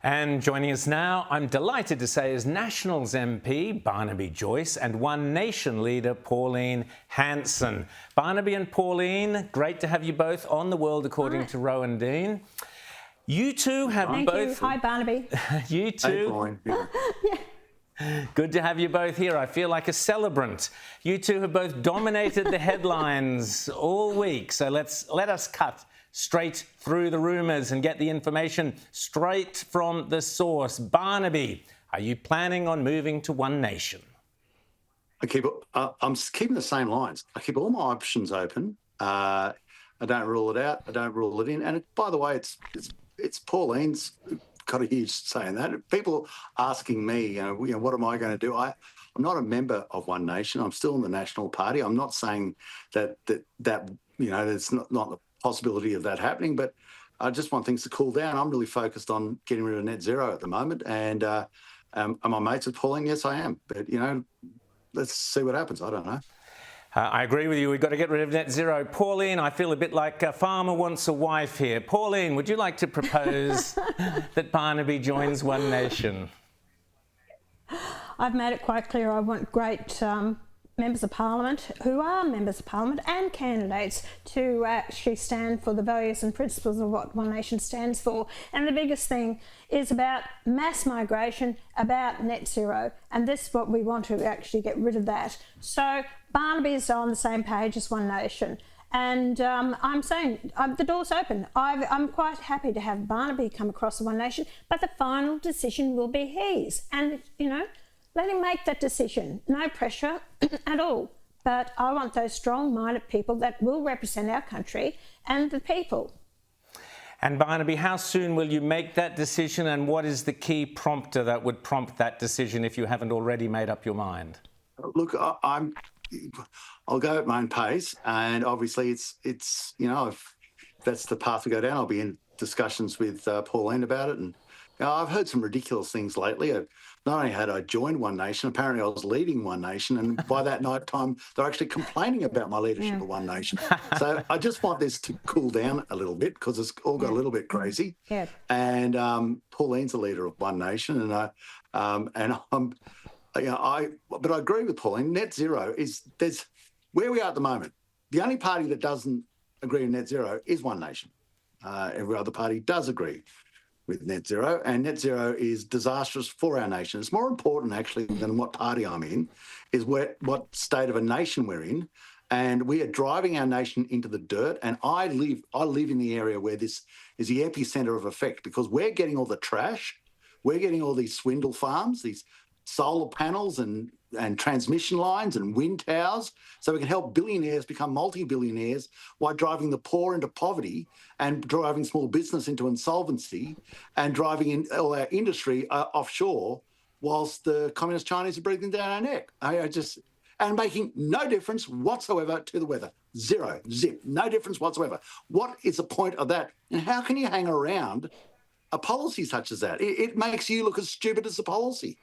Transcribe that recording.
And joining us now, I'm delighted to say, is Nationals MP Barnaby Joyce and One Nation leader Pauline Hanson. Barnaby and Pauline, great to have you both on The World According to Rowan Dean. You two have Thank both... you. Hi, Barnaby. You two... Good to have you both here. I feel like a celebrant. You two have both dominated the headlines all week, so let us cut straight through the rumours and get the information straight from the source. Barnaby, are you planning on moving to One Nation? I'm keeping the same lines. I keep all my options open. I don't rule it out. I don't rule it in. And by the way, it's Pauline's got a huge say in that. People asking me, what am I going to do? I'm not a member of One Nation. I'm still in the National Party. I'm not saying that there's not the possibility of that happening, but I just want things to cool down. I'm really focused on getting rid of net zero at the moment, and am I mates with Pauline? Yes, I am. But let's see what happens. I don't know. I agree with you. We've got to get rid of net zero. Pauline, I feel a bit like a farmer wants a wife here. Pauline, would you like to propose that Barnaby joins One Nation? I've made it quite clear I want great members of Parliament who are members of Parliament and candidates to actually stand for the values and principles of what One Nation stands for. And the biggest thing is about mass migration, about net zero, and this is what we want to actually get rid of that. So Barnaby is on the same page as One Nation. And I'm saying the door's open. I'm quite happy to have Barnaby come across to One Nation, but the final decision will be his. And, let him make that decision. No pressure at all. But I want those strong-minded people that will represent our country and the people. And Barnaby, how soon will you make that decision, and what is the key prompter that would prompt that decision if you haven't already made up your mind? Look, I'll go at my own pace, and obviously it's if that's the path we go down, I'll be in discussions with Pauline about it. And I've heard some ridiculous things lately. Not only had I joined One Nation, apparently I was leading One Nation, and by that night time, they're actually complaining about my leadership of One Nation. So I just want this to cool down a little bit because it's all got a little bit crazy. Yeah. And Pauline's the leader of One Nation, but I agree with Pauline. Net zero there's where we are at the moment. The only party that doesn't agree with net zero is One Nation. Every other party does agree with net zero, and net zero is disastrous for our nation. It's more important actually than what party I'm in, is what state of a nation we're in, and we are driving our nation into the dirt. And I live in the area where this is the epicenter of effect, because we're getting all the trash, we're getting all these swindle farms, these solar panels and transmission lines and wind towers, so we can help billionaires become multi-billionaires while driving the poor into poverty and driving small business into insolvency and driving in all our industry offshore whilst the communist Chinese are breathing down our neck. And making no difference whatsoever to the weather. Zero, zip, no difference whatsoever. What is the point of that? And how can you hang around a policy such as that? It makes you look as stupid as the policy.